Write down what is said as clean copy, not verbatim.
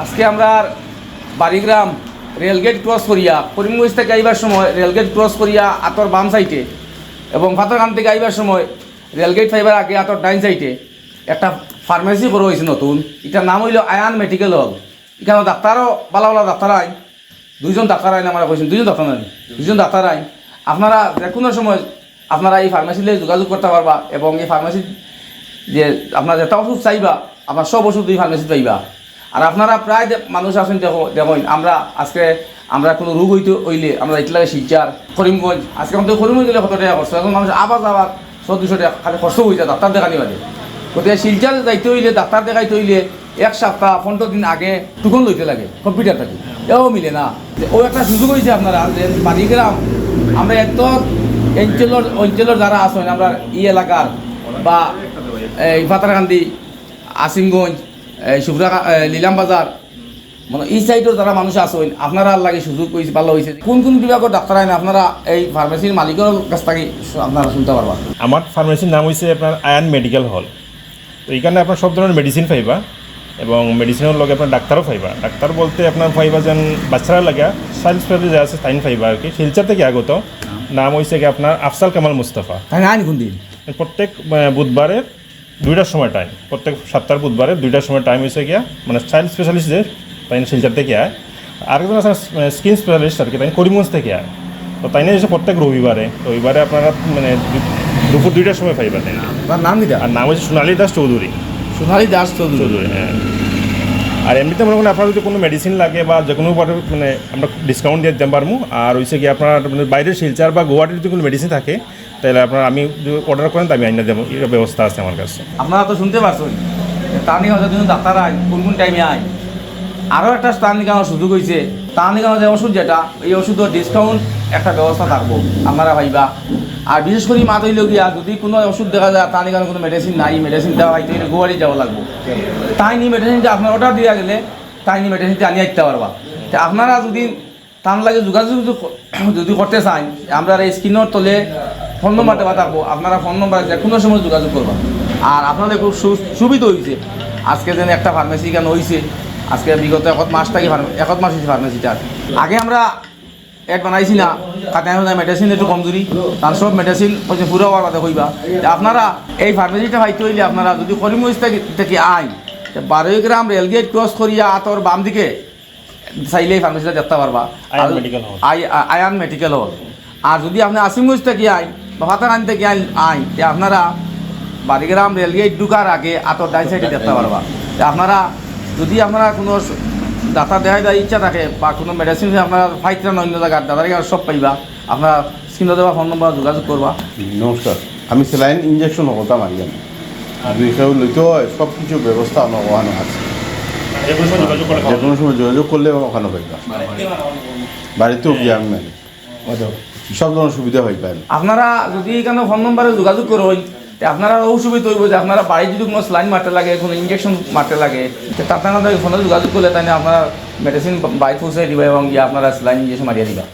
আজকে আমরা Barigram rail gate cross করিয়া করিমগঞ্জ থেকে আইবার সময় রেলগেট ক্রস করিয়া আতর বাম সাইডে এবং ফাতারগাম থেকে আইবার সময় রেলগেট ফাইবার আগে আতর ডাইন সাইডে একটা ফার্মেসি করা হয়েছে নতুন। এটার নাম হইল আয়ান মেডিকেল হল। এখানে ডাক্তারও ভালো ভালো ডাক্তার আইন, দুইজন ডাক্তার আইন আমরা কইছেন, দুইজন ডাক্তার আইন। আপনারা যে কোনো সময় আপনারা এই ফার্মেসিতে যোগাযোগ করতে পারবা এবং এই ফার্মেসি যে আপনার যেটা ওষুধ চাইবা আপনার সব ওষুধ এই ফার্মেসিতে পাইবা। আর আপনারা প্রায় মানুষ আছেন দেখুন আমরা কোনো রোগ হইলে আমরা এটা লাগে শিলচার করিমগঞ্জ, আজকে আমাদের করিমগঞ্জ গেলে 100 টাকা খরচ, এখন মানুষ আবার 100-200 টাকা খালি খরচ হয়ে যায় ডাক্তার দেখানি বাদে। গতিকে শিলচার যাইতে হইলে ডাক্তার দেখাইতে হইলে 1 সপ্তাহ 15 দিন আগে টুকন লইতে লাগে কম্পিউটার থাকি, এও মিলে না। ও একটা সুযোগ হয়েছে আপনারা যে বাড়িগ্রাম আমরা এত অঞ্চলের যারা আছেন আমরা এলাকার বা এই ফাতারকান্দি, আসিমগঞ্জ, সুবরা, লীলাম বাজার, মানে এই সাইডের যারা মানুষ আছেন আপনারা লাগে সুযোগ হয়েছে, ভালো হয়েছে। কোন কোন বিভাগের ডাক্তার আইন আপনারা এই ফার্মেসির মালিকের কাছ থেকে আপনারা শুনতে পারবা। আমার ফার্মেসির নাম হয়েছে আপনার আয়ান মেডিকেল হল। তো এইখানে আপনার সব ধরনের মেডিসিন পাইবা এবং মেডিসিনের লগে আপনার ডাক্তারও পাইবা। ডাক্তার বলতে আপনার পাইবা যেন বাচ্চারা লাগা চাইল্ড স্পেশালিস্ট আছে তাইন পাইবা আর কি। শিলচর থেকে আগত নাম হয়েছে কি আপনার আফসাল কামাল মুস্তাফা। আইন কোন দিন? প্রত্যেক বুধবারের 2টার সময় টাইম, প্রত্যেক সপ্তাহের বুধবারের 2টার সময় টাইম হয়েছে গিয়া মানে চাইল্ড স্পেশালিস্ট যে তাই শিলচর থেকে আয়। আরেকজন আছে স্কিন স্পেশালিস্ট আর কি, তাই করিমগঞ্জ থেকে আয়। তো তাই এসে প্রত্যেক রবিবারে আপনারা মানে দুপুর 2টার সময় পাইবা। তাই তার নাম দিটা? আর নাম হচ্ছে সোনালী দাস চৌধুরী। সোনালী দাস চৌধুরী, হ্যাঁ। আর এমনিতে মনে করেন আপনার যদি কোনো মেডিসিন লাগে বা যে কোনো মানে আমরা ডিসকাউন্ট দিয়ে দিতে পারবো। আর হয়েছে কি আপনার মানে বাইরের শিলচর বা গুয়াহাটির যদি কোনো মেডিসিন থাকে তাহলে আপনার আমি যদি অর্ডার করেন আমি আইনা দেবো, এর ব্যবস্থা আছে আমার কাছে। আপনারা তো শুনতে পারছেন তার নিয়ে দুজন ডাক্তার আয়, কোন কোন টাইমে আয়। আরও একটা স্থান নিকানোর সুযোগ হয়েছে, তার নিকানোর যে ওষুধ যেটা এই ওষুধের ডিসকাউন্ট একটা ব্যবস্থা থাকবো আপনারা ভাইবা। আর বিশেষ করে মাত হইল গিয়া যদি কোনো ওষুধ দেখা যায় তার নিকানো কোনো মেডিসিন নাই, মেডিসিন দেওয়া হয়তো গুয়াহাটি যাওয়া লাগবো, তাই নিয়ে মেডিসিনটা আপনার অর্ডার দিয়ে গেলে তাই নিয়ে মেডিসিনটা আনিয়ে দিতে পারবা। তো আপনারা যদি তার লাগে যোগাযোগ যদি করতে চান আমরা এই স্ক্রিনের তলে ফোন নম্বর দেওয়া থাকবো, আপনারা ফোন নম্বরে যে কোনো সময় যোগাযোগ করবা। আর আপনাদের খুব সুবিধা হয়েছে আজকে যেন একটা ফার্মেসি কেন হয়েছে, আজকে বিগত 1 মাস থেকে 1 মাস হয়েছে ফার্মেসিটার। আগে আমরা অ্যাড বানাইছি না কাটায় মেডিসিন একটু কমজোরি, তার সব মেডিসিন হচ্ছে পুরো হওয়ার কথা কইবা। আপনারা এই ফার্মেসিটা পাইতে হইলে আপনারা যদি করিমগঞ্জ থেকে আইন 12 গ্রাম রেলগেট ক্রস করিয়া আতর বাম দিকে চাইলে এই ফার্মেসিটা দেখতে পারবা, আয়ান মেডিকেল হল। আর যদি আপনি আসিমগঞ্জ থেকে আইন বা ফাতারকান্দি থেকে আইন আপনারা বাড়িগ্রাম রেলগেট ঢুকার আগে আতর ডাইন সাইডে দেখতে পারবা। আপনারা যদি আপনারা কোনো ডাক্তার দেখাই দেওয়ার ইচ্ছা থাকে বা কোনো মেডিসিন আপনারা ফাইতে অন্য জায়গার দাদার সব পাইবা, আপনারা স্ক্রিনে দেওয়া ফোন নম্বর যোগাযোগ করবা। নমস্কার, আমি স্যালাইন ইঞ্জেকশন কথা মারি আমি বিষয় লইতেও সব কিছু ব্যবস্থা আমার ওখানে আছে, যে কোনো সময় যোগাযোগ করলে ওখানে পাইবা, বাড়িতেও গিয়ে আমি মানে সব ধরনের সুবিধা হয়ে পাই। আপনারা যদি এখানে ফোন নম্বরে যোগাযোগ করবেন আপনারা অসুবিধা হইব যে আপনারা বাড়ি যদি কোনো স্লাইন মারতে লাগে, কোনো ইঞ্জেকশন মারতে লাগে আপনারা ফোনে যোগাযোগ করলে তাই আপনারা মেডিসিন বাই পৌঁছাই দিবা এবং গিয়ে আপনারা স্লাইন ইঞ্জেকশন মারিয়ে দিবা।